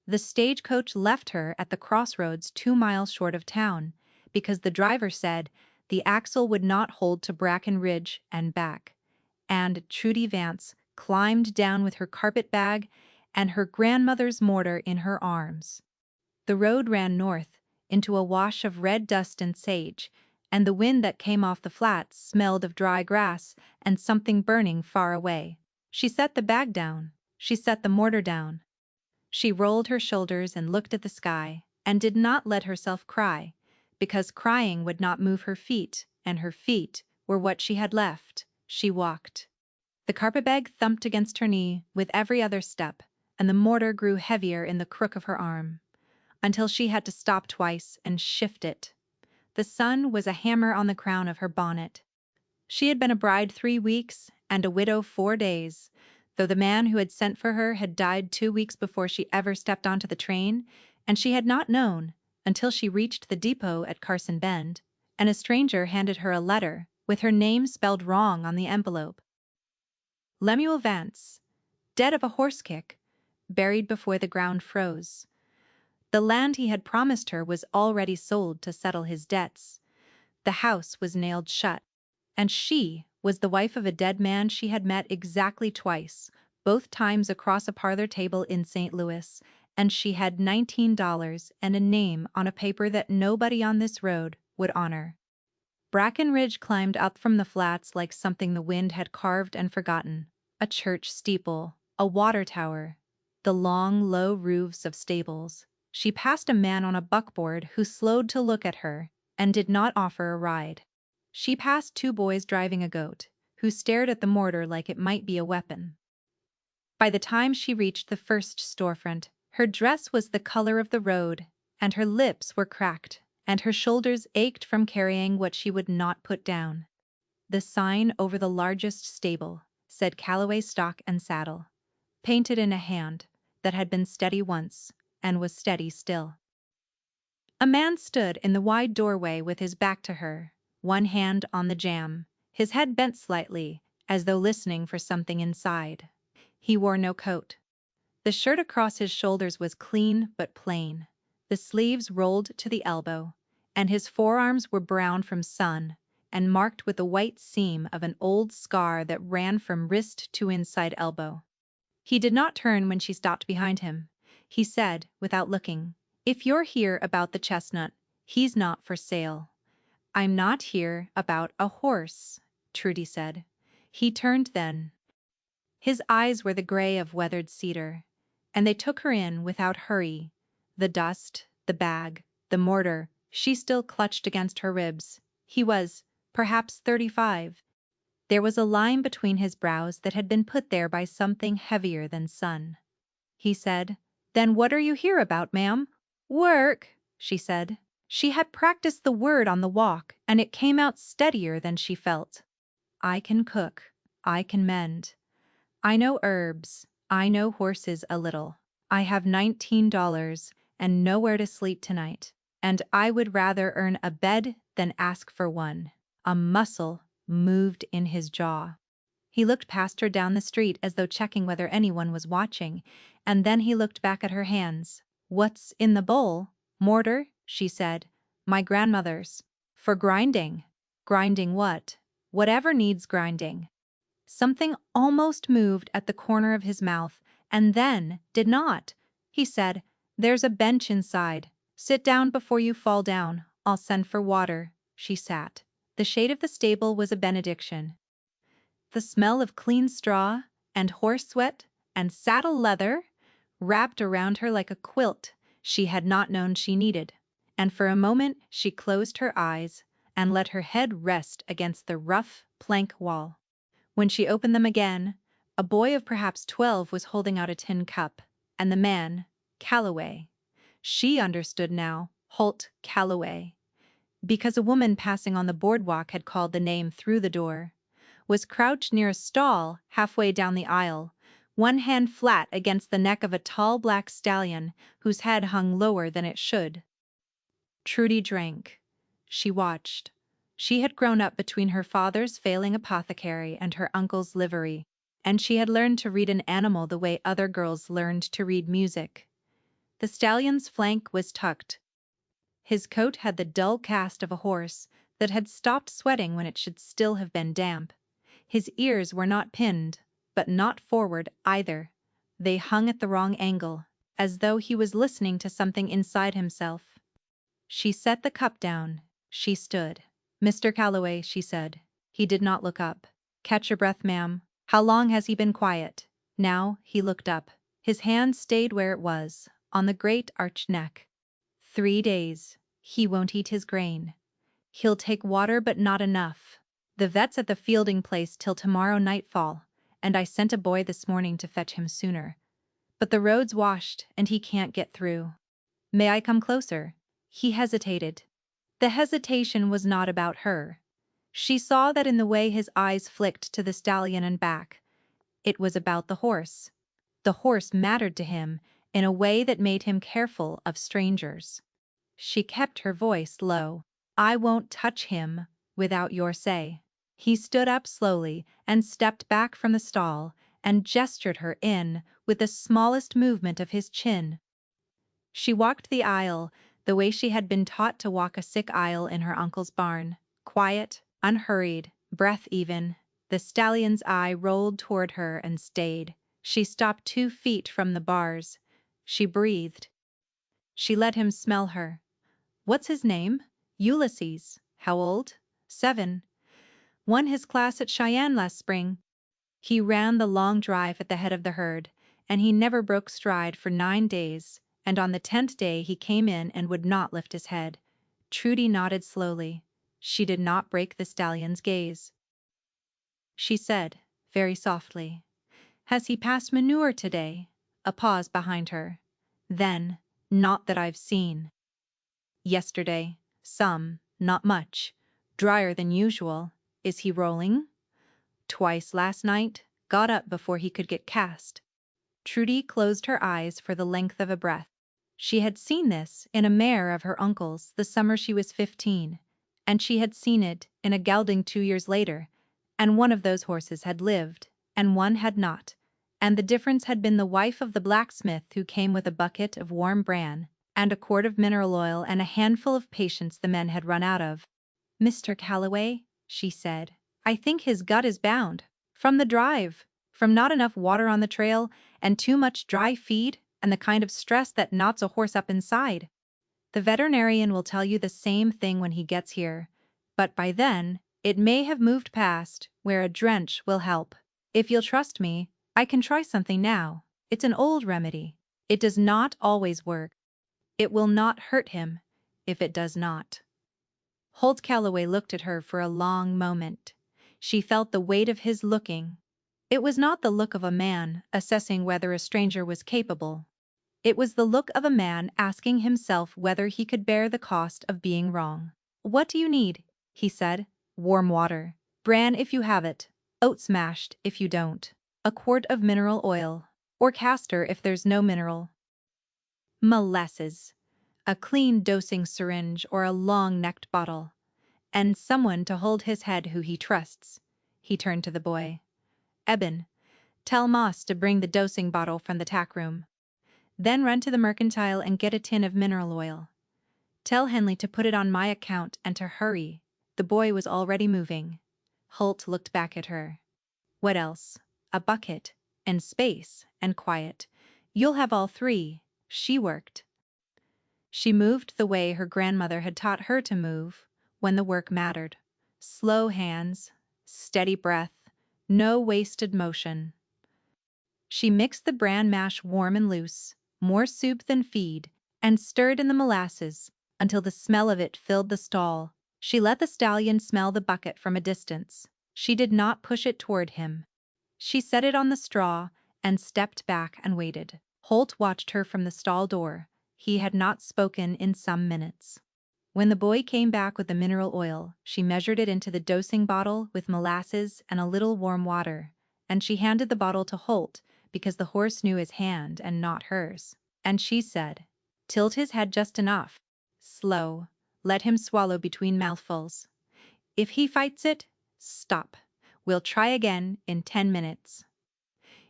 The stagecoach left her at the crossroads 2 miles short of town, because the driver said the axle would not hold to Bracken Ridge and back, and Trudy Vance climbed down with her carpet bag and her grandmother's mortar in her arms. The road ran north into a wash of red dust and sage, and the wind that came off the flats smelled of dry grass and something burning far away. She set the bag down. She set the mortar down. She rolled her shoulders and looked at the sky, and did not let herself cry, because crying would not move her feet, and her feet were what she had left. She walked. The carpetbag thumped against her knee with every other step, and the mortar grew heavier in the crook of her arm, until she had to stop twice and shift it. The sun was a hammer on the crown of her bonnet. She had been a bride 3 weeks and a widow 4 days, though the man who had sent for her had died 2 weeks before she ever stepped onto the train, and she had not known until she reached the depot at Carson Bend, and a stranger handed her a letter with her name spelled wrong on the envelope. Lemuel Vance, dead of a horse kick, buried before the ground froze. The land he had promised her was already sold to settle his debts. The house was nailed shut, and she was the wife of a dead man she had met exactly twice, both times across a parlor table in St. Louis, and she had $19 and a name on a paper that nobody on this road would honor. Bracken Ridge climbed up from the flats like something the wind had carved and forgotten: a church steeple, a water tower, the long, low roofs of stables. She passed a man on a buckboard who slowed to look at her and did not offer a ride. She passed 2 boys driving a goat, who stared at the mortar like it might be a weapon. By the time she reached the first storefront, her dress was the color of the road, and her lips were cracked, and her shoulders ached from carrying what she would not put down. The sign over the largest stable said Callaway Stock and Saddle, painted in a hand that had been steady once and was steady still. A man stood in the wide doorway with his back to her, one hand on the jamb, his head bent slightly, as though listening for something inside. He wore no coat. The shirt across his shoulders was clean but plain, the sleeves rolled to the elbow, and his forearms were brown from sun and marked with the white seam of an old scar that ran from wrist to inside elbow. He did not turn when she stopped behind him. He said, without looking, "If you're here about the chestnut, he's not for sale." "I'm not here about a horse," Trudy said. He turned then. His eyes were the gray of weathered cedar, and they took her in without hurry. The dust, the bag, the mortar, she still clutched against her ribs. He was, perhaps 35. There was a line between his brows that had been put there by something heavier than sun. He said, "Then what are you here about, ma'am?" "Work," she said. She had practiced the word on the walk, and it came out steadier than she felt. "I can cook. I can mend. I know herbs. I know horses a little. I have $19 and nowhere to sleep tonight, and I would rather earn a bed than ask for one." A muscle moved in his jaw. He looked past her down the street as though checking whether anyone was watching, and then he looked back at her hands. "What's in the bowl?" "Mortar," she said. "My grandmother's. For grinding." "Grinding what?" "Whatever needs grinding." Something almost moved at the corner of his mouth, and then did not. He said, "There's a bench inside. Sit down before you fall down. I'll send for water." She sat. The shade of the stable was a benediction. The smell of clean straw and horse sweat and saddle leather wrapped around her like a quilt she had not known she needed, and for a moment she closed her eyes and let her head rest against the rough plank wall. When she opened them again, a boy of perhaps 12 was holding out a tin cup, and the man, Callaway. She understood now, Holt Callaway, because a woman passing on the boardwalk had called the name through the door, was crouched near a stall halfway down the aisle, one hand flat against the neck of a tall black stallion whose head hung lower than it should. Trudy drank. She watched. She had grown up between her father's failing apothecary and her uncle's livery, and she had learned to read an animal the way other girls learned to read music. The stallion's flank was tucked. His coat had the dull cast of a horse that had stopped sweating when it should still have been damp. His ears were not pinned, but not forward either. They hung at the wrong angle, as though he was listening to something inside himself. She set the cup down. She stood. "Mr. Calloway," she said. He did not look up. "Catch your breath, ma'am. How long has he been quiet?" Now he looked up. His hand stayed where it was, on the great arched neck. 3 days. He won't eat his grain. He'll take water but not enough. The vet's at the fielding place till tomorrow nightfall, and I sent a boy this morning to fetch him sooner. But the road's washed and he can't get through. May I come closer?" He hesitated. The hesitation was not about her. She saw that in the way his eyes flicked to the stallion and back. It was about the horse. The horse mattered to him in a way that made him careful of strangers. She kept her voice low. "I won't touch him without your say." He stood up slowly and stepped back from the stall and gestured her in with the smallest movement of his chin. She walked the aisle the way she had been taught to walk a sick aisle in her uncle's barn, quiet, unhurried, breath even. The stallion's eye rolled toward her and stayed. She stopped 2 feet from the bars. She breathed. She let him smell her. "What's his name?" "Ulysses." "How old?" 7. "Won his class at Cheyenne last spring." He ran the long drive at the head of the herd, and he never broke stride for 9 days, and on the 10th day he came in and would not lift his head. Trudy nodded slowly. She did not break the stallion's gaze. She said, very softly, "Has he passed manure today?" A pause behind her. Then, "Not that I've seen." "Yesterday. Some, not much. Drier than usual. Is he rolling?" "Twice last night. Got up before he could get cast." Trudy closed her eyes for the length of a breath. She had seen this in a mare of her uncle's the summer she was 15, and she had seen it in a gelding 2 years later, and one of those horses had lived, and one had not, and the difference had been the wife of the blacksmith who came with a bucket of warm bran, and a quart of mineral oil and a handful of patience the men had run out of. "Mr. Calloway," she said, "I think his gut is bound. From the drive. From not enough water on the trail, and too much dry feed, and the kind of stress that knots a horse up inside. The veterinarian will tell you the same thing when he gets here, but by then, it may have moved past where a drench will help. If you'll trust me, I can try something now. It's an old remedy. It does not always work. It will not hurt him if it does not." Holt Calloway looked at her for a long moment. She felt the weight of his looking. It was not the look of a man assessing whether a stranger was capable. It was the look of a man asking himself whether he could bear the cost of being wrong. "What do you need?" he said. "Warm water. Bran if you have it. Oats mashed if you don't. A quart of mineral oil. Or castor if there's no mineral. Molasses. A clean dosing syringe or a long-necked bottle. And someone to hold his head who he trusts." He turned to the boy. "Eben, tell Moss to bring the dosing bottle from the tack room. Then run to the mercantile and get a tin of mineral oil. Tell Henley to put it on my account and to hurry." The boy was already moving. Holt looked back at her. "What else?" "A bucket, and space, and quiet. You'll have all 3. She worked. She moved the way her grandmother had taught her to move when the work mattered. Slow hands, steady breath, no wasted motion. She mixed the bran mash warm and loose, more soup than feed, and stirred in the molasses until the smell of it filled the stall. She let the stallion smell the bucket from a distance. She did not push it toward him. She set it on the straw and stepped back and waited. Holt watched her from the stall door. He had not spoken in some minutes. When the boy came back with the mineral oil, she measured it into the dosing bottle with molasses and a little warm water, and she handed the bottle to Holt because the horse knew his hand and not hers. And she said, "Tilt his head just enough. Slow. Let him swallow between mouthfuls. If he fights it, stop. We'll try again in 10 minutes."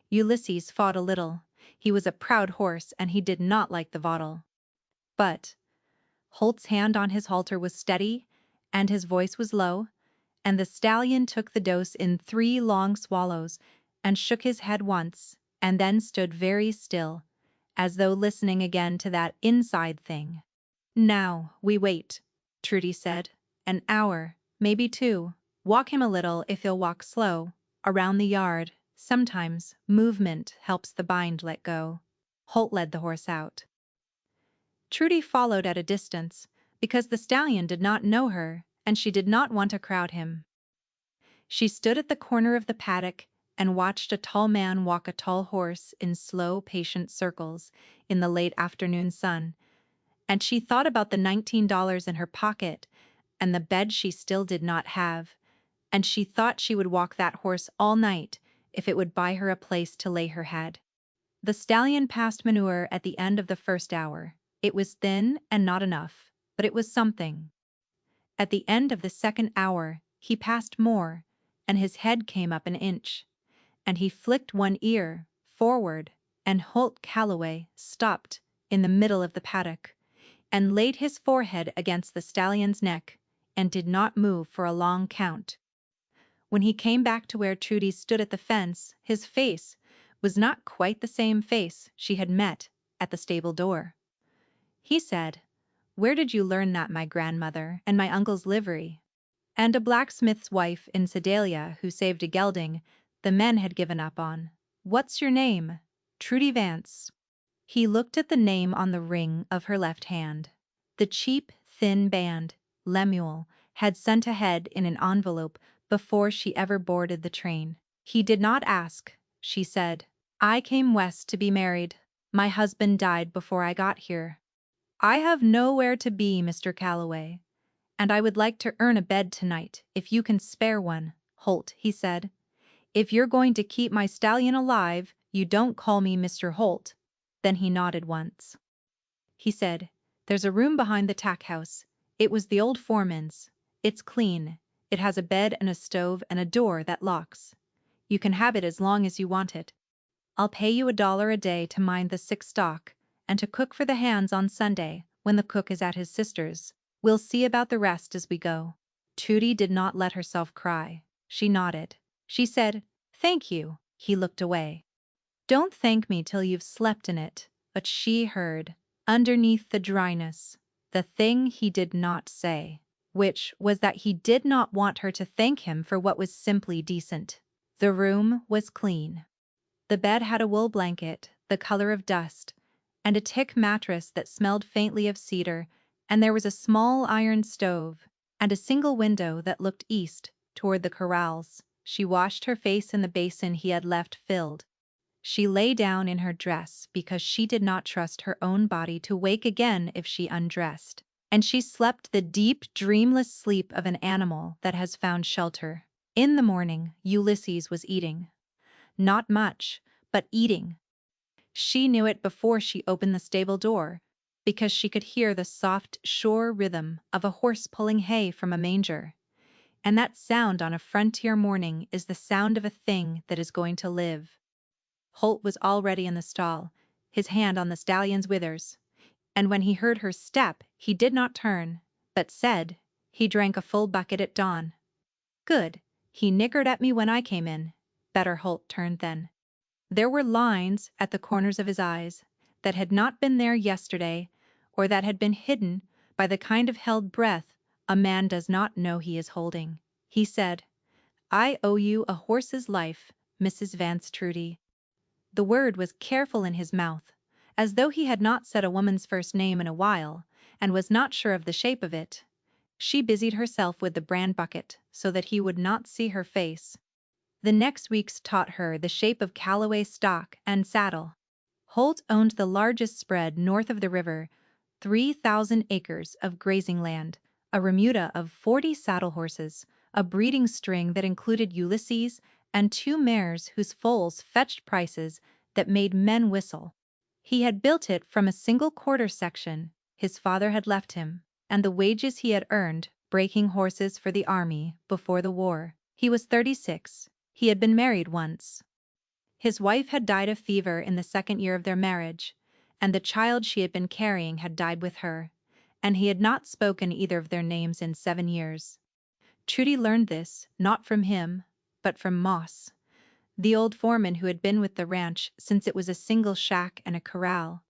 Ulysses fought a little. He was a proud horse and he did not like the vaudeville. But Holt's hand on his halter was steady, and his voice was low, and the stallion took the dose in 3 long swallows and shook his head once, and then stood very still, as though listening again to that inside thing. "Now, we wait," Trudy said. "An hour, maybe 2. Walk him a little if he'll walk slow, around the yard. Sometimes movement helps the bind let go." Holt led the horse out. Trudy followed at a distance, because the stallion did not know her and she did not want to crowd him. She stood at the corner of the paddock and watched a tall man walk a tall horse in slow, patient circles in the late afternoon sun, and she thought about the $19 in her pocket and the bed she still did not have, and she thought she would walk that horse all night if it would buy her a place to lay her head. The stallion passed manure at the end of the first hour. It was thin and not enough, but it was something. At the end of the second hour, he passed more, and his head came up an inch, and he flicked one ear forward, and Holt Calloway stopped in the middle of the paddock and laid his forehead against the stallion's neck and did not move for a long count. When he came back to where Trudy stood at the fence, his face was not quite the same face she had met at the stable door. He said, "Where did you learn that, my grandmother, and my uncle's livery?" And a blacksmith's wife in Sedalia who saved a gelding the men had given up on. "What's your name?" "Trudy Vance." He looked at the name on the ring of her left hand. The cheap, thin band, Lemuel, had sent ahead in an envelope before she ever boarded the train. He did not ask, she said. "I came west to be married. My husband died before I got here. I have nowhere to be, Mr. Calloway, and I would like to earn a bed tonight, if you can spare one, Holt," he said. "If you're going to keep my stallion alive, you don't call me Mr. Holt." Then he nodded once. He said, "There's a room behind the tack house. It was the old foreman's. It's clean. It has a bed and a stove and a door that locks. You can have it as long as you want it. I'll pay you $1 a day to mind the sick stock and to cook for the hands on Sunday when the cook is at his sister's. We'll see about the rest as we go." Trudy did not let herself cry. She nodded. She said, "Thank you." He looked away. "Don't thank me till you've slept in it." But she heard, underneath the dryness, the thing he did not say, which was that he did not want her to thank him for what was simply decent. The room was clean. The bed had a wool blanket, the color of dust, and a tick mattress that smelled faintly of cedar, and there was a small iron stove, and a single window that looked east, toward the corrals. She washed her face in the basin he had left filled. She lay down in her dress because she did not trust her own body to wake again if she undressed, and she slept the deep, dreamless sleep of an animal that has found shelter. In the morning, Ulysses was eating. Not much, but eating. She knew it before she opened the stable door, because she could hear the soft, sure rhythm of a horse pulling hay from a manger. And that sound on a frontier morning is the sound of a thing that is going to live. Holt was already in the stall, his hand on the stallion's withers, and when he heard her step, he did not turn, but said, "He drank a full bucket at dawn." "Good. He nickered at me when I came in." Better Holt turned then. There were lines at the corners of his eyes that had not been there yesterday, or that had been hidden by the kind of held breath a man does not know he is holding. He said, "I owe you a horse's life, Mrs. Vance Trudy." The word was careful in his mouth, as though he had not said a woman's first name in a while, and was not sure of the shape of it. She busied herself with the bran bucket so that he would not see her face. The next weeks taught her the shape of Callaway stock and saddle. Holt owned the largest spread north of the river, 3,000 acres of grazing land, a remuda of 40 saddle horses, a breeding string that included Ulysses, and 2 mares whose foals fetched prices that made men whistle. He had built it from a single quarter section his father had left him, and the wages he had earned breaking horses for the army before the war. He was 36. He had been married once. His wife had died of fever in the second year of their marriage, and the child she had been carrying had died with her, and he had not spoken either of their names in 7 years. Trudy learned this, not from him, but from Moss, the old foreman who had been with the ranch since it was a single shack and a corral.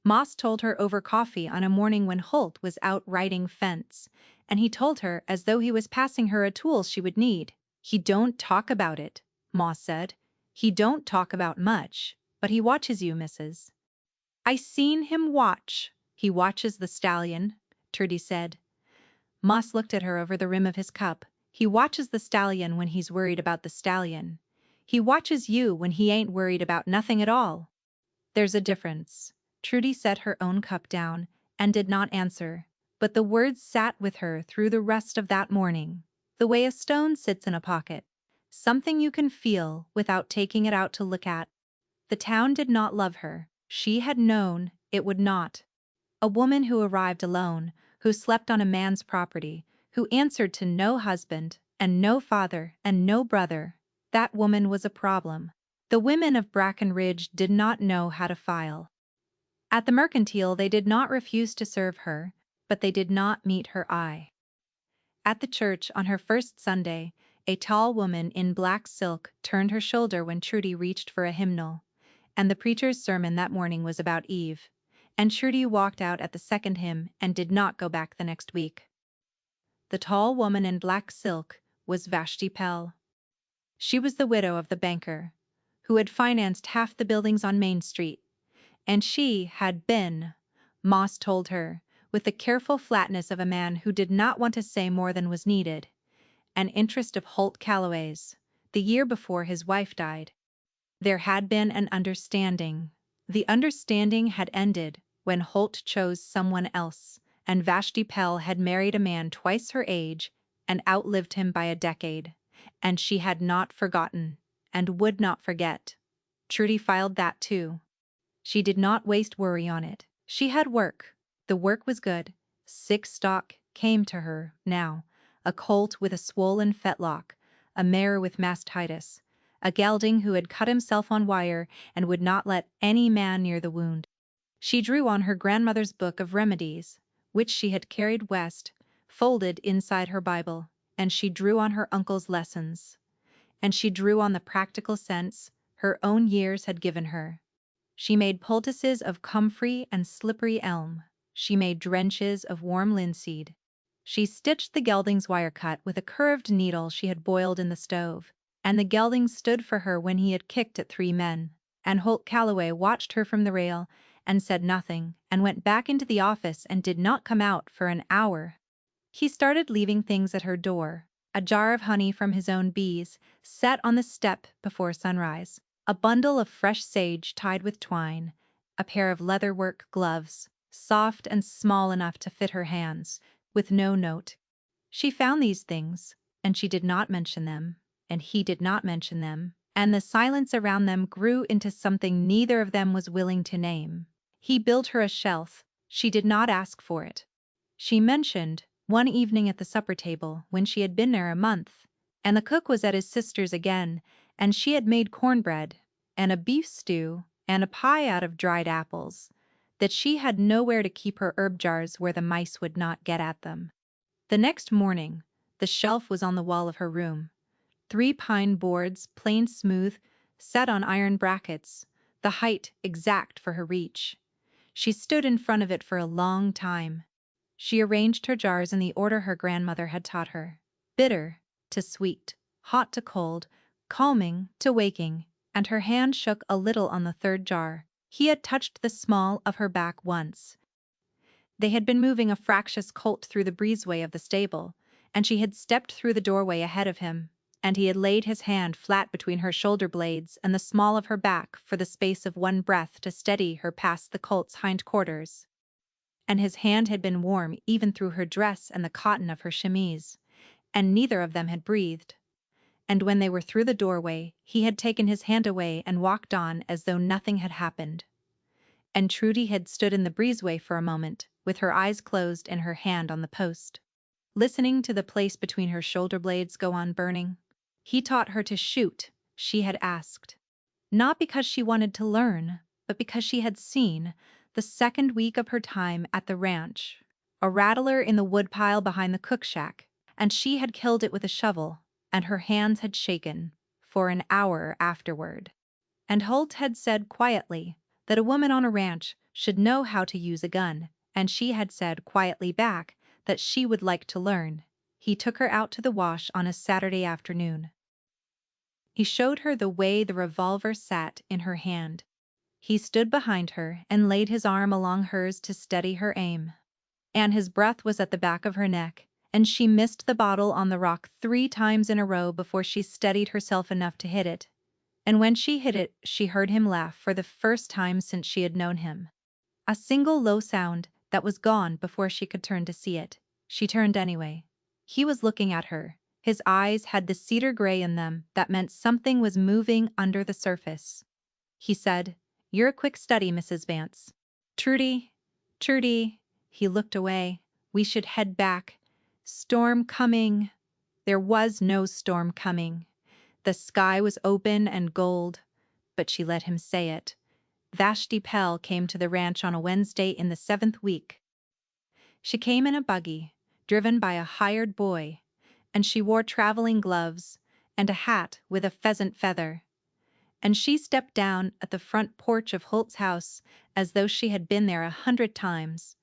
Moss told her over coffee on a morning when Holt was out riding fence, and he told her as though he was passing her a tool she would need. "He don't talk about it," Moss said. "He don't talk about much, but he watches you, missus." "I seen him watch." "He watches the stallion," Trudy said. Moss looked at her over the rim of his cup. "He watches the stallion when he's worried about the stallion. He watches you when he ain't worried about nothing at all." "There's a difference." Trudy set her own cup down and did not answer, but the words sat with her through the rest of that morning, the way a stone sits in a pocket, something you can feel without taking it out to look at. The town did not love her. She had known it would not. A woman who arrived alone, who slept on a man's property, who answered to no husband and no father and no brother, that woman was a problem. The women of Bracken Ridge did not know how to file. At the mercantile they did not refuse to serve her, but they did not meet her eye. At the church on her first Sunday, a tall woman in black silk turned her shoulder when Trudy reached for a hymnal, and the preacher's sermon that morning was about Eve, and Trudy walked out at the second hymn and did not go back the next week. The tall woman in black silk was Vashti Pell. She was the widow of the banker, who had financed half the buildings on Main Street, and she had been, Moss told her, with the careful flatness of a man who did not want to say more than was needed, an interest of Holt Calloway's, the year before his wife died. There had been an understanding. The understanding had ended when Holt chose someone else, and Vashti Pell had married a man twice her age and outlived him by a decade, and she had not forgotten, and would not forget. Trudy filed that too. She did not waste worry on it. She had work. The work was good. 6 stock came to her now, a colt with a swollen fetlock, a mare with mastitis, a gelding who had cut himself on wire and would not let any man near the wound. She drew on her grandmother's book of remedies, which she had carried west, folded inside her Bible, and she drew on her uncle's lessons. And she drew on the practical sense her own years had given her. She made poultices of comfrey and slippery elm. She made drenches of warm linseed. She stitched the gelding's wire cut with a curved needle she had boiled in the stove, and the gelding stood for her when he had kicked at 3 men, and Holt Calloway watched her from the rail and said nothing and went back into the office and did not come out for an hour. He started leaving things at her door, a jar of honey from his own bees set on the step before sunrise, a bundle of fresh sage tied with twine, a pair of leatherwork gloves, soft and small enough to fit her hands, with no note. She found these things, and she did not mention them, and he did not mention them, and the silence around them grew into something neither of them was willing to name. He built her a shelf. She did not ask for it. She mentioned, one evening at the supper table, when she had been there a month, and the cook was at his sister's again, and she had made cornbread, and a beef stew, and a pie out of dried apples, that she had nowhere to keep her herb jars where the mice would not get at them. The next morning, the shelf was on the wall of her room. 3 pine boards, plain smooth, set on iron brackets, the height exact for her reach. She stood in front of it for a long time. She arranged her jars in the order her grandmother had taught her: bitter to sweet, hot to cold, calming to waking, and her hand shook a little on the 3rd jar. He had touched the small of her back once. They had been moving a fractious colt through the breezeway of the stable, and she had stepped through the doorway ahead of him, and he had laid his hand flat between her shoulder blades and the small of her back for the space of one breath to steady her past the colt's hind quarters. And his hand had been warm even through her dress and the cotton of her chemise, and neither of them had breathed. And when they were through the doorway, he had taken his hand away and walked on as though nothing had happened. And Trudy had stood in the breezeway for a moment, with her eyes closed and her hand on the post, listening to the place between her shoulder blades go on burning. He taught her to shoot, she had asked. not because she wanted to learn, but because she had seen, the second week of her time at the ranch, a rattler in the woodpile behind the cook shack, and she had killed it with a shovel, and her hands had shaken for an hour afterward. And Holt had said quietly that a woman on a ranch should know how to use a gun, and she had said quietly back that she would like to learn. He took her out to the wash on a Saturday afternoon. He showed her the way the revolver sat in her hand. He stood behind her and laid his arm along hers to steady her aim. And his breath was at the back of her neck, and she missed the bottle on the rock 3 times in a row before she steadied herself enough to hit it. And when she hit it, she heard him laugh for the first time since she had known him. A single low sound that was gone before she could turn to see it. She turned anyway. He was looking at her. His eyes had the cedar gray in them that meant something was moving under the surface. He said, "You're a quick study, Mrs. Vance." "Trudy, Trudy." He looked away. "We should head back. Storm coming." There was no storm coming. The sky was open and gold, but she let him say it. Vashti Pell came to the ranch on a Wednesday in the 7th week. She came in a buggy, driven by a hired boy, and she wore traveling gloves and a hat with a pheasant feather. And she stepped down at the front porch of Holt's house as though she had been there 100 times.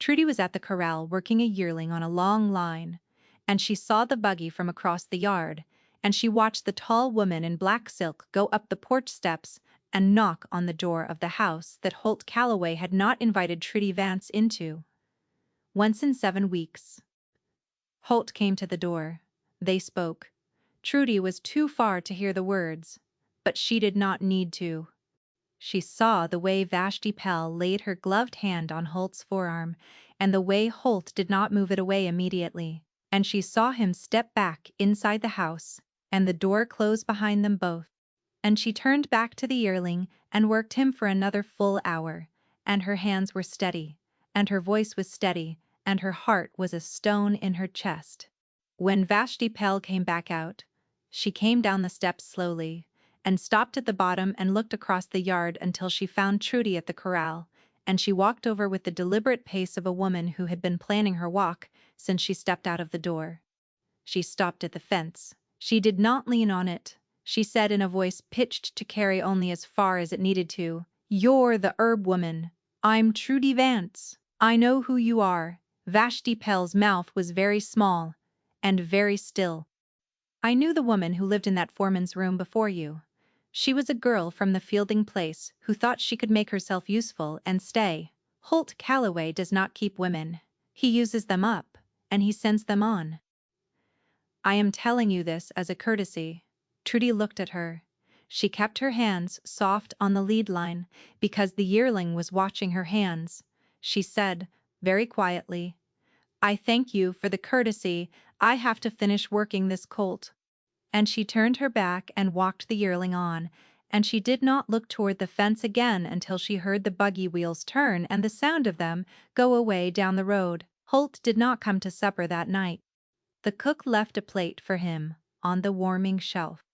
Trudy was at the corral working a yearling on a long line, and she saw the buggy from across the yard, and she watched the tall woman in black silk go up the porch steps and knock on the door of the house that Holt Calloway had not invited Trudy Vance into. Once in 7 weeks. Holt came to the door. They spoke. Trudy was too far to hear the words, but she did not need to. She saw the way Vashti Pell laid her gloved hand on Holt's forearm, and the way Holt did not move it away immediately, and she saw him step back inside the house, and the door close behind them both. And she turned back to the yearling and worked him for another full hour, and her hands were steady, and her voice was steady, and her heart was a stone in her chest. When Vashti Pell came back out, she came down the steps slowly, and stopped at the bottom and looked across the yard until she found Trudy at the corral, and she walked over with the deliberate pace of a woman who had been planning her walk since she stepped out of the door. She stopped at the fence. She did not lean on it. She said in a voice pitched to carry only as far as it needed to, "You're the herb woman. I'm Trudy Vance. I know who you are." Vashti Pell's mouth was very small and very still. "I knew the woman who lived in that foreman's room before you. She was a girl from the Fielding place who thought she could make herself useful and stay. Holt Calloway does not keep women. He uses them up, and he sends them on. I am telling you this as a courtesy." Trudy looked at her. She kept her hands soft on the lead line because the yearling was watching her hands. She said, very quietly, "I thank you for the courtesy. I have to finish working this colt." And she turned her back and walked the yearling on, and she did not look toward the fence again until she heard the buggy wheels turn and the sound of them go away down the road. Holt did not come to supper that night. The cook left a plate for him on the warming shelf.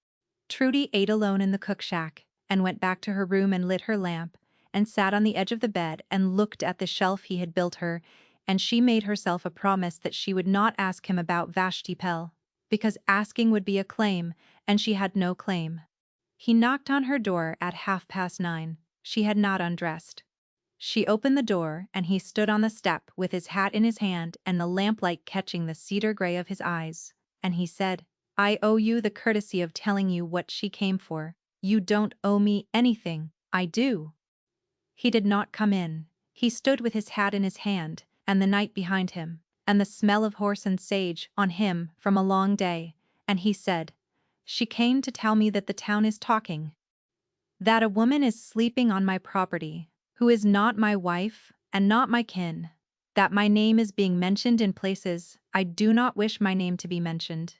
Trudy ate alone in the cook shack and went back to her room and lit her lamp and sat on the edge of the bed and looked at the shelf he had built her, and she made herself a promise that she would not ask him about Vashti Pell, because asking would be a claim, and she had no claim. He knocked on her door at 9:30. She had not undressed. She opened the door, and he stood on the step with his hat in his hand and the lamplight catching the cedar gray of his eyes, and he said, "I owe you the courtesy of telling you what she came for. You don't owe me anything." "I do." He did not come in. He stood with his hat in his hand, and the night behind him, and the smell of horse and sage on him from a long day, and he said, "She came to tell me that the town is talking. That a woman is sleeping on my property, who is not my wife and not my kin. That my name is being mentioned in places I do not wish my name to be mentioned.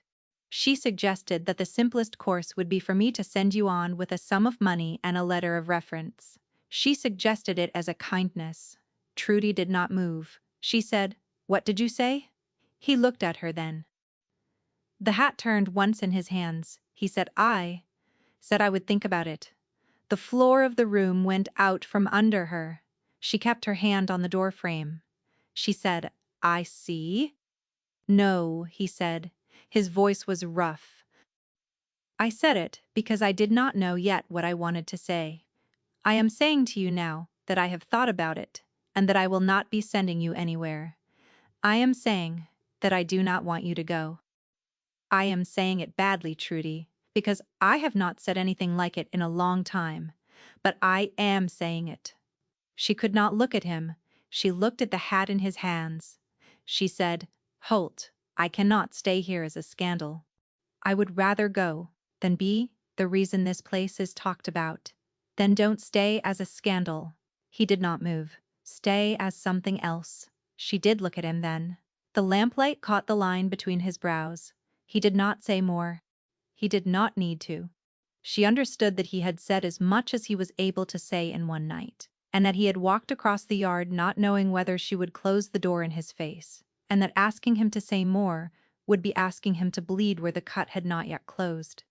She suggested that the simplest course would be for me to send you on with a sum of money and a letter of reference. She suggested it as a kindness." Trudy did not move. She said, "What did you say?" He looked at her then. The hat turned once in his hands. He said, "I said I would think about it. The floor of the room went out from under her. She kept her hand on the door frame. She said, I see. No, he said. His voice was rough. I said it because I did not know yet what I wanted to say. I am saying to you now that I have thought about it and that I will not be sending you anywhere. I am saying that I do not want you to go. I am saying it badly, Trudy, because I have not said anything like it in a long time, but I am saying it. She could not look at him. She looked at the hat in his hands. She said, Holt, I cannot stay here as a scandal. I would rather go than be the reason this place is talked about. Then don't stay as a scandal. He did not move. Stay as something else. She did look at him then. The lamplight caught the line between his brows. He did not say more. He did not need to. She understood that he had said as much as he was able to say in one night, and that he had walked across the yard not knowing whether she would close the door in his face, and that asking him to say more would be asking him to bleed where the cut had not yet closed.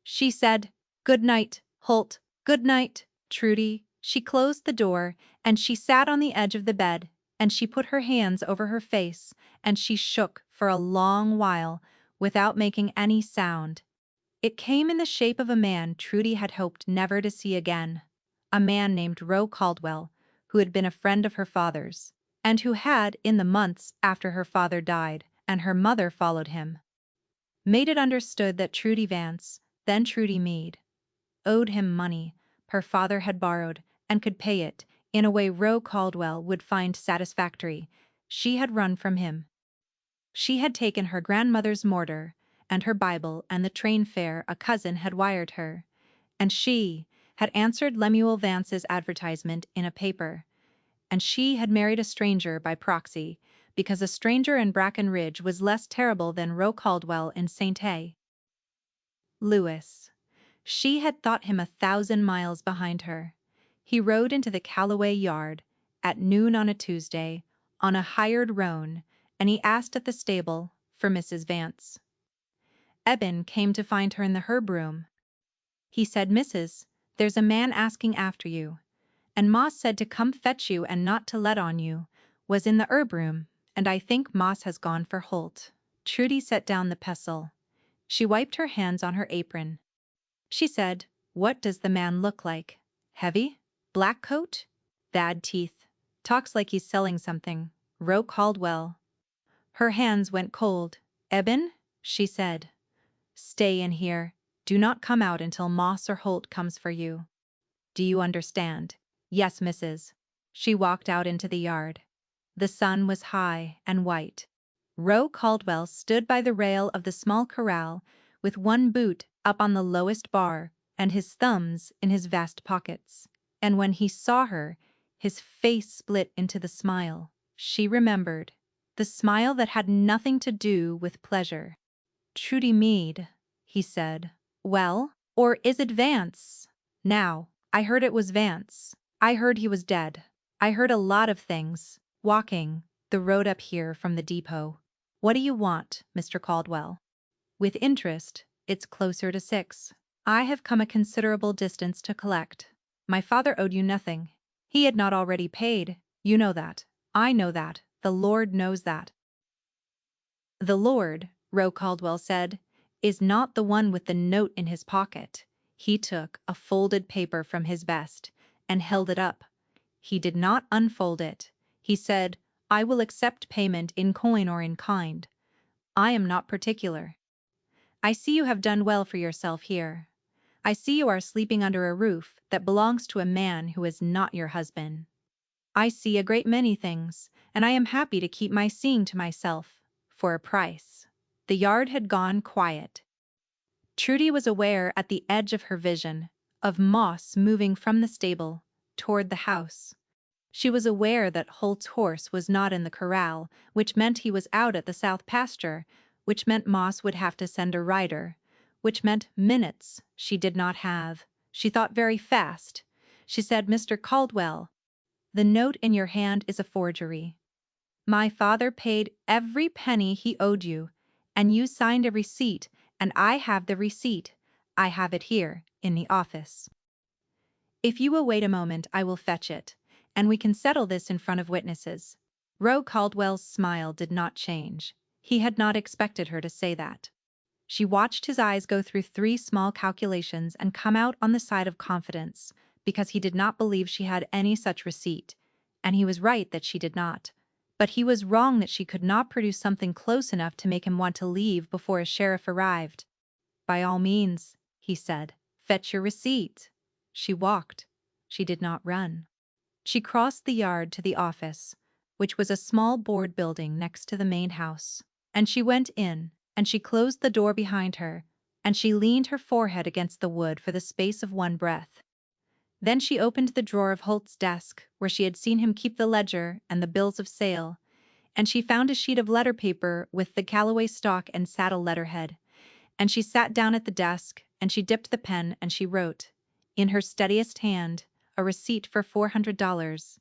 She said, Good night, Holt. Good night, Trudy. She closed the door, and she sat on the edge of the bed, and she put her hands over her face, and she shook for a long while without making any sound. It came in the shape of a man Trudy had hoped never to see again. A man named Roe Caldwell, who had been a friend of her father's, and who had, in the months after her father died and her mother followed him, made it understood that Trudy Vance, then Trudy Meade, owed him money her father had borrowed and could pay it in a way Roe Caldwell would find satisfactory. She had run from him. She had taken her grandmother's mortar and her Bible and the train fare a cousin had wired her, and she had answered Lemuel Vance's advertisement in a paper, and she had married a stranger by proxy, because a stranger in Bracken Ridge was less terrible than Roe Caldwell in St. Hay. Lewis. She had thought him 1,000 miles behind her. He rode into the Callaway yard at noon on a Tuesday on a hired roan, and he asked at the stable for Mrs. Vance. Eben came to find her in the herb room. He said, Mrs., there's a man asking after you, and Moss said to come fetch you and not to let on you, was in the herb room, and I think Moss has gone for Holt. Trudy set down the pestle. She wiped her hands on her apron. She said, What does the man look like? Heavy? Black coat? Bad teeth. Talks like he's selling something. Roe Caldwell. Her hands went cold. Eben? She said. Stay in here. Do not come out until Moss or Holt comes for you. Do you understand? Yes, Mrs. She walked out into the yard. The sun was high and white. Roe Caldwell stood by the rail of the small corral with one boot up on the lowest bar and his thumbs in his vast pockets. And when he saw her, his face split into the smile she remembered, the smile that had nothing to do with pleasure. Trudy Meade, he said. Well, or is it Vance? Now, I heard it was Vance. I heard he was dead. I heard a lot of things, walking the road up here from the depot. What do you want, Mr. Caldwell? With interest, it's closer to 6. I have come a considerable distance to collect. My father owed you nothing. He had not already paid. You know that. I know that. The Lord knows that. The Lord, Roe Caldwell said, is not the one with the note in his pocket. He took a folded paper from his vest and held it up. He did not unfold it. He said, I will accept payment in coin or in kind. I am not particular. I see you have done well for yourself here. I see you are sleeping under a roof that belongs to a man who is not your husband. I see a great many things, and I am happy to keep my seeing to myself, for a price. The yard had gone quiet. Trudy was aware at the edge of her vision of Moss moving from the stable toward the house. She was aware that Holt's horse was not in the corral, which meant he was out at the south pasture, which meant Moss would have to send a rider, which meant minutes she did not have. She thought very fast. She said, Mr. Caldwell, the note in your hand is a forgery. My father paid every penny he owed you, and you signed a receipt, and I have the receipt. I have it here, in the office. If you will wait a moment, I will fetch it, and we can settle this in front of witnesses. Roe Caldwell's smile did not change. He had not expected her to say that. She watched his eyes go through 3 small calculations and come out on the side of confidence, because he did not believe she had any such receipt, and he was right that she did not. But he was wrong that she could not produce something close enough to make him want to leave before a sheriff arrived. By all means, he said, fetch your receipt. She walked. She did not run. She crossed the yard to the office, which was a small board building next to the main house, and she went in, and she closed the door behind her, and she leaned her forehead against the wood for the space of one breath. Then she opened the drawer of Holt's desk, where she had seen him keep the ledger and the bills of sale, and she found a sheet of letter paper with the Callaway stock and saddle letterhead, and she sat down at the desk, and she dipped the pen, and she wrote, in her steadiest hand, a receipt for $400,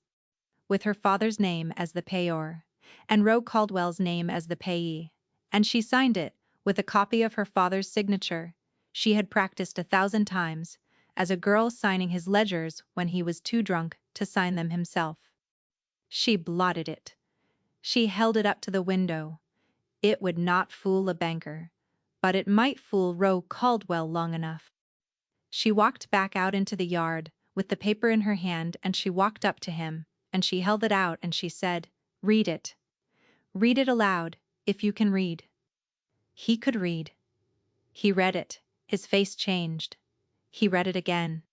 with her father's name as the payor, and Roe Caldwell's name as the payee, and she signed it with a copy of her father's signature. She had practiced 1,000 times, as a girl signing his ledgers when he was too drunk to sign them himself. She blotted it. She held it up to the window. It would not fool a banker, but it might fool Roe Caldwell long enough. She walked back out into the yard, with the paper in her hand, and she walked up to him, and she held it out, and she said, "Read it. Read it aloud, if you can read." He could read. He read it. His face changed. He read it again.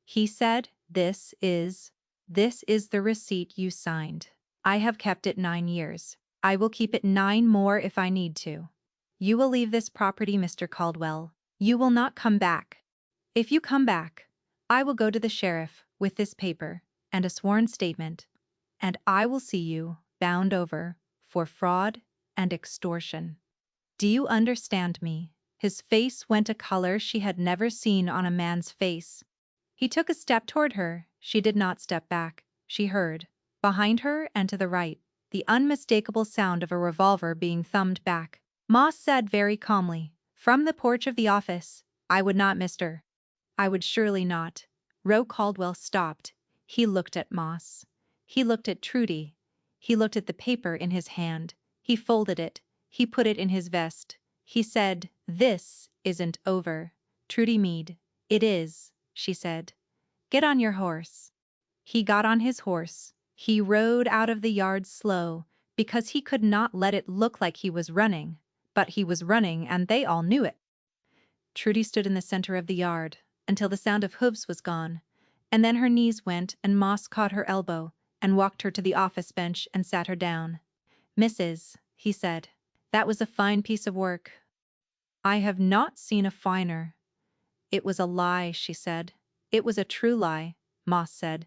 He said, This is the receipt you signed. I have kept it 9 years. I will keep it 9 more if I need to. You will leave this property, Mr. Caldwell. You will not come back. If you come back, I will go to the sheriff with this paper and a sworn statement, and I will see you bound over for fraud and extortion. Do you understand me? His face went a color she had never seen on a man's face. He took a step toward her. She did not step back. She heard, behind her and to the right, the unmistakable sound of a revolver being thumbed back. Moss said very calmly, from the porch of the office, "I would not, mister. I would surely not." Roe Caldwell stopped. He looked at Moss. He looked at Trudy. He looked at the paper in his hand. He folded it. He put it in his vest. He said, "This isn't over, Trudy Mead." "It is," she said. "Get on your horse." He got on his horse. He rode out of the yard slow, because he could not let it look like he was running. But he was running, and they all knew it. Trudy stood in the center of the yard until the sound of hoofs was gone, and then her knees went and Moss caught her elbow and walked her to the office bench and sat her down. "Mrs.," he said, "that was a fine piece of work." "I have not seen a finer." "It was a lie," she said. "It was a true lie," Moss said.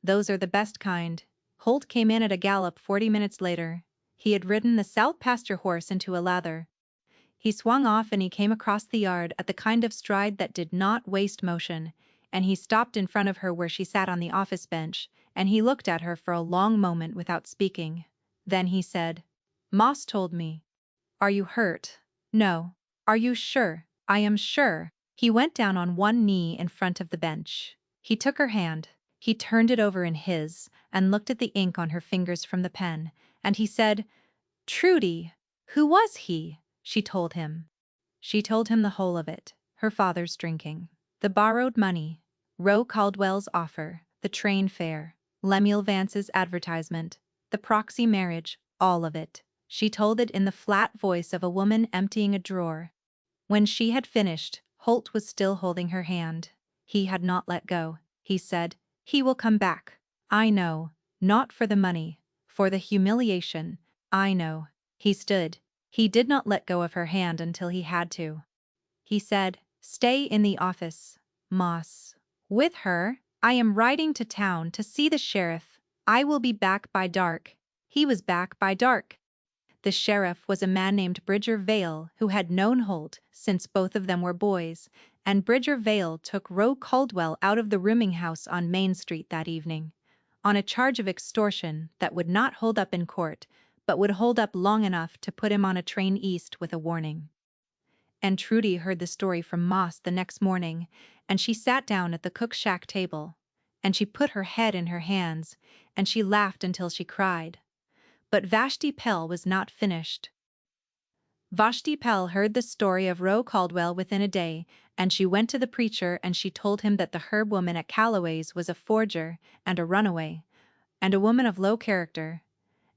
"Those are the best kind." Holt came in at a gallop 40 minutes later. He had ridden the south pasture horse into a lather. He swung off and he came across the yard at the kind of stride that did not waste motion, and he stopped in front of her where she sat on the office bench, and he looked at her for a long moment without speaking. Then he said, "Moss told me. Are you hurt?" "No." "Are you sure?" "I am sure." He went down on one knee in front of the bench. He took her hand. He turned it over in his and looked at the ink on her fingers from the pen, and he said, "Trudy, who was he?" She told him. She told him the whole of it. Her father's drinking, the borrowed money, Roe Caldwell's offer, the train fare, Lemuel Vance's advertisement, the proxy marriage, all of it. She told it in the flat voice of a woman emptying a drawer. When she had finished, Holt was still holding her hand. He had not let go. He said, "He will come back. I know. Not for the money. For the humiliation. I know." He stood. He did not let go of her hand until he had to. He said, "Stay in the office, Moss." "With her? I am riding to town to see the sheriff. I will be back by dark." He was back by dark. The sheriff was a man named Bridger Vale who had known Holt since both of them were boys, and Bridger Vale took Roe Caldwell out of the rooming house on Main Street that evening, on a charge of extortion that would not hold up in court, but would hold up long enough to put him on a train east with a warning. And Trudy heard the story from Moss the next morning, and she sat down at the cook shack table, and she put her head in her hands, and she laughed until she cried. But Vashti Pell was not finished. Vashti Pell heard the story of Roe Caldwell within a day, and she went to the preacher and she told him that the herb woman at Calloway's was a forger and a runaway, and a woman of low character.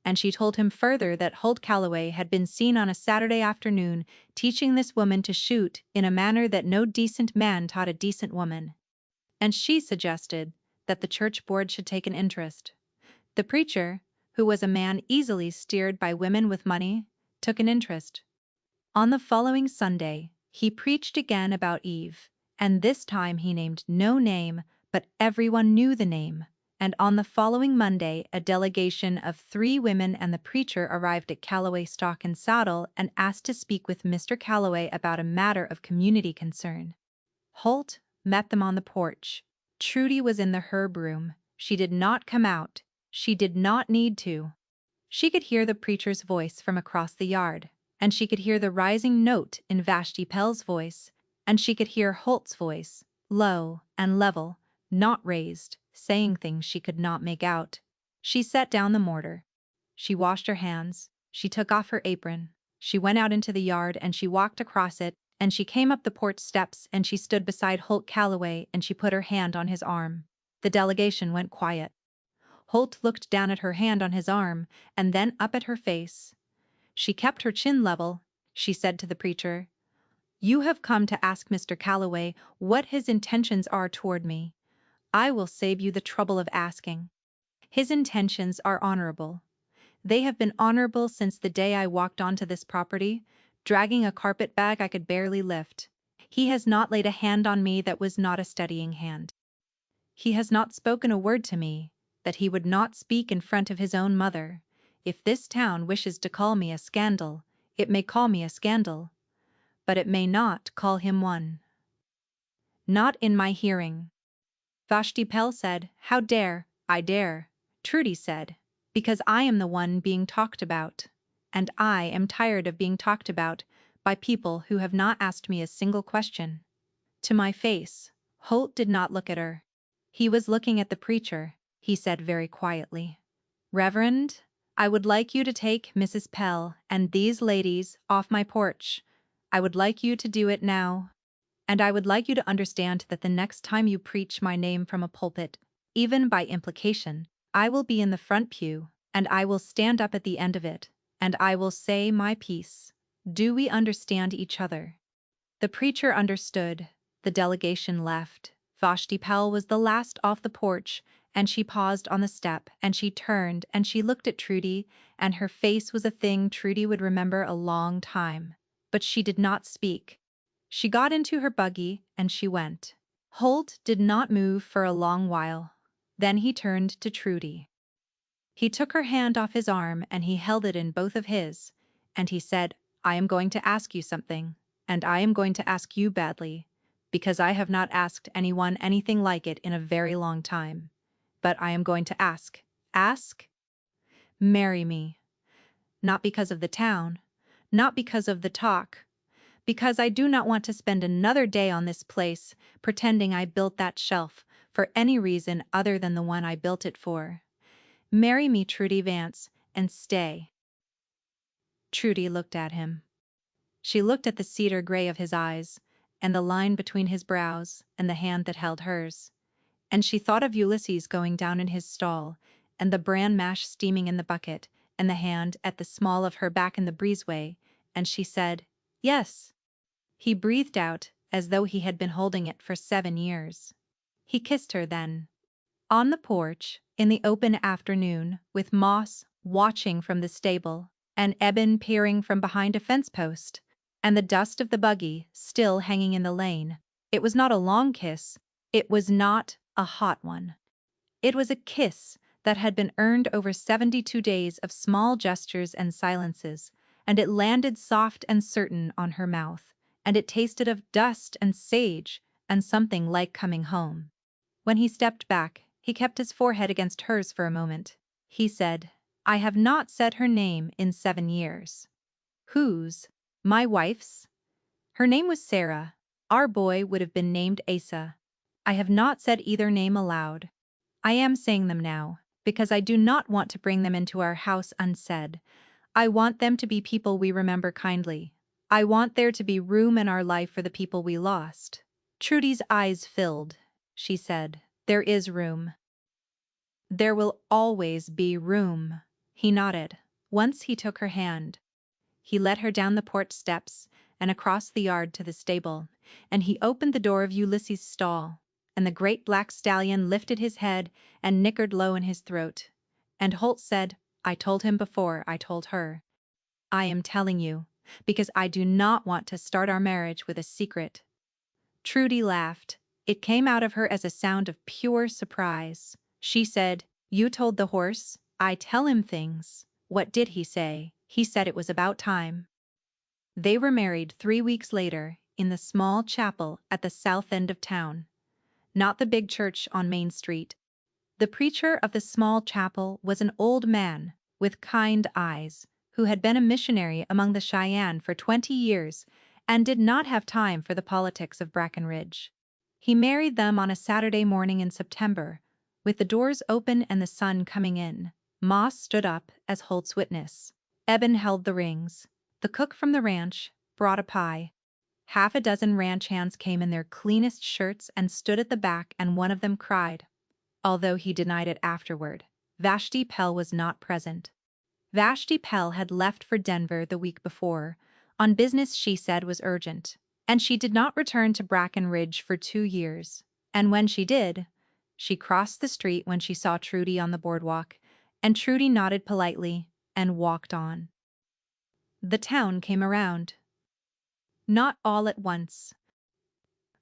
And she told him further that Holt Calloway had been seen on a Saturday afternoon teaching this woman to shoot in a manner that no decent man taught a decent woman. And she suggested that the church board should take an interest. The preacher, who was a man easily steered by women with money, took an interest. On the following Sunday, he preached again about Eve, and this time he named no name, but everyone knew the name. And on the following Monday, a delegation of 3 women and the preacher arrived at Calloway Stock and Saddle and asked to speak with Mr. Calloway about a matter of community concern. Holt met them on the porch. Trudy was in the herb room. She did not come out. She did not need to. She could hear the preacher's voice from across the yard, and she could hear the rising note in Vashti Pell's voice, and she could hear Holt's voice, low and level, not raised, saying things she could not make out. She set down the mortar. She washed her hands. She took off her apron. She went out into the yard and she walked across it, and she came up the porch steps and she stood beside Holt Calloway and she put her hand on his arm. The delegation went quiet. Holt looked down at her hand on his arm and then up at her face. She kept her chin level. She said to the preacher, "You have come to ask Mr. Calloway what his intentions are toward me. I will save you the trouble of asking. His intentions are honorable. They have been honorable since the day I walked onto this property, dragging a carpet bag I could barely lift. He has not laid a hand on me that was not a steadying hand. He has not spoken a word to me that he would not speak in front of his own mother. If this town wishes to call me a scandal, it may call me a scandal, but it may not call him one. Not in my hearing." Vashti Pell said, "How dare, I dare." Trudy said, "Because I am the one being talked about, and I am tired of being talked about by people who have not asked me a single question." To my face, Holt did not look at her. He was looking at the preacher. He said very quietly, "Reverend, I would like you to take Mrs. Pell and these ladies off my porch. I would like you to do it now. And I would like you to understand that the next time you preach my name from a pulpit, even by implication, I will be in the front pew, and I will stand up at the end of it, and I will say my piece. Do we understand each other?" The preacher understood. The delegation left. Vashti Pell was the last off the porch, and she paused on the step, and she turned, and she looked at Trudy, and her face was a thing Trudy would remember a long time. But she did not speak. She got into her buggy, and she went. Holt did not move for a long while. Then he turned to Trudy. He took her hand off his arm, and he held it in both of his, and he said, "I am going to ask you something. And I am going to ask you badly, because I have not asked anyone anything like it in a very long time. But I am going to ask. Ask? Marry me. Not because of the town, not because of the talk, because I do not want to spend another day on this place pretending I built that shelf for any reason other than the one I built it for. Marry me, Trudy Vance, and stay." Trudy looked at him. She looked at the cedar gray of his eyes, and the line between his brows, and the hand that held hers. And she thought of Ulysses going down in his stall, and the bran mash steaming in the bucket, and the hand at the small of her back in the breezeway, and she said, "Yes." He breathed out, as though he had been holding it for 7 years. He kissed her then. On the porch, in the open afternoon, with Moss watching from the stable, and Eben peering from behind a fence post, and the dust of the buggy still hanging in the lane. It was not a long kiss. It was not a hot one. It was a kiss that had been earned over 72 days of small gestures and silences, and it landed soft and certain on her mouth, and it tasted of dust and sage and something like coming home. When he stepped back, he kept his forehead against hers for a moment. He said, "I have not said her name in 7 years." "Whose? My wife's?" Her name was Sarah. Our boy would have been named Asa. I have not said either name aloud. I am saying them now, because I do not want to bring them into our house unsaid. I want them to be people we remember kindly. I want there to be room in our life for the people we lost. Trudy's eyes filled. She said, "There is room. There will always be room." He nodded. Once he took her hand. He led her down the porch steps and across the yard to the stable, and he opened the door of Ulysses' stall, and the great black stallion lifted his head and nickered low in his throat. And Holt said, "I told him before I told her. I am telling you, because I do not want to start our marriage with a secret." Trudy laughed. It came out of her as a sound of pure surprise. She said, "You told the horse? I tell him things." "What did he say?" "He said it was about time." They were married 3 weeks later in the small chapel at the south end of town. Not the big church on Main Street. The preacher of the small chapel was an old man with kind eyes who had been a missionary among the Cheyenne for 20 years and did not have time for the politics of Bracken Ridge. He married them on a Saturday morning in September, with the doors open and the sun coming in. Moss stood up as Holt's witness. Eben held the rings. The cook from the ranch brought a pie. Half a dozen ranch hands came in their cleanest shirts and stood at the back, and one of them cried, although he denied it afterward. Vashti Pell was not present. Vashti Pell had left for Denver the week before, on business she said was urgent, and she did not return to Bracken Ridge for 2 years. And when she did, she crossed the street when she saw Trudy on the boardwalk, and Trudy nodded politely and walked on. The town came around. Not all at once.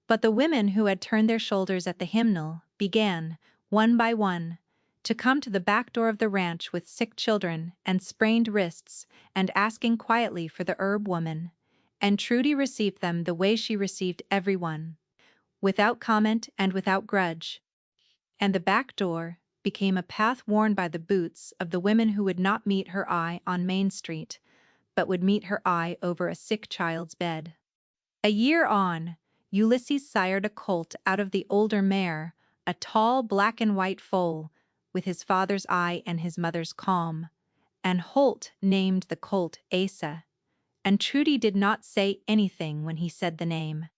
But the women who had turned their shoulders at the hymnal began, one by one, to come to the back door of the ranch with sick children and sprained wrists and asking quietly for the herb woman, and Trudy received them the way she received everyone, without comment and without grudge. And the back door became a path worn by the boots of the women who would not meet her eye on Main Street, but would meet her eye over a sick child's bed. A year on, Ulysses sired a colt out of the older mare, a tall black and white foal, with his father's eye and his mother's calm, and Holt named the colt Asa, and Trudy did not say anything when he said the name.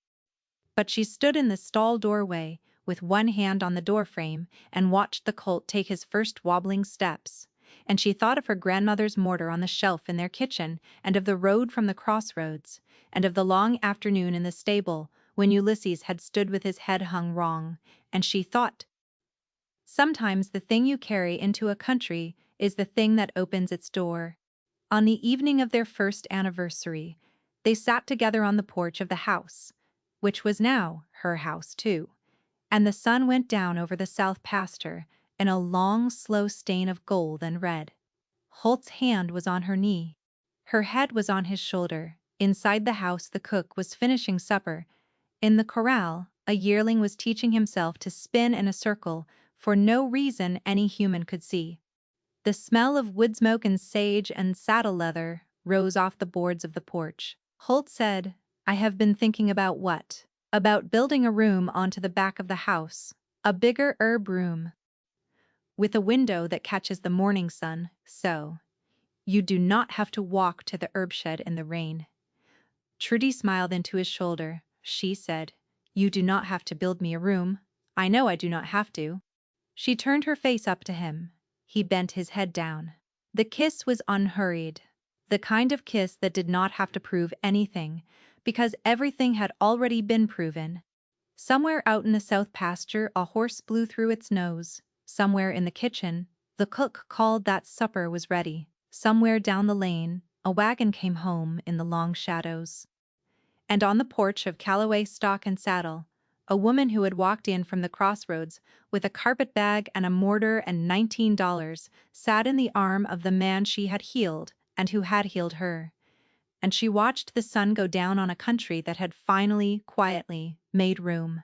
But she stood in the stall doorway with one hand on the doorframe and watched the colt take his first wobbling steps, and she thought of her grandmother's mortar on the shelf in their kitchen, and of the road from the crossroads, and of the long afternoon in the stable when Ulysses had stood with his head hung wrong, and she thought, sometimes the thing you carry into a country is the thing that opens its door. On the evening of their first anniversary, they sat together on the porch of the house, which was now her house too, and the sun went down over the south pasture in a long, slow stain of gold and red. Holt's hand was on her knee. Her head was on his shoulder. Inside the house the cook was finishing supper. In the corral, a yearling was teaching himself to spin in a circle for no reason any human could see. The smell of wood smoke and sage and saddle leather rose off the boards of the porch. Holt said, "I have been thinking about what? About building a room onto the back of the house, a bigger herb room, with a window that catches the morning sun, so you do not have to walk to the herb shed in the rain." Trudy smiled into his shoulder. She said, "You do not have to build me a room. I know I do not have to." She turned her face up to him. He bent his head down. The kiss was unhurried, the kind of kiss that did not have to prove anything, because everything had already been proven. Somewhere out in the south pasture a horse blew through its nose. Somewhere in the kitchen, the cook called that supper was ready. Somewhere down the lane, a wagon came home in the long shadows. And on the porch of Callaway Stock and Saddle, a woman who had walked in from the crossroads with a carpet bag and a mortar and $19 sat in the arm of the man she had healed and who had healed her. And she watched the sun go down on a country that had finally, quietly, made room.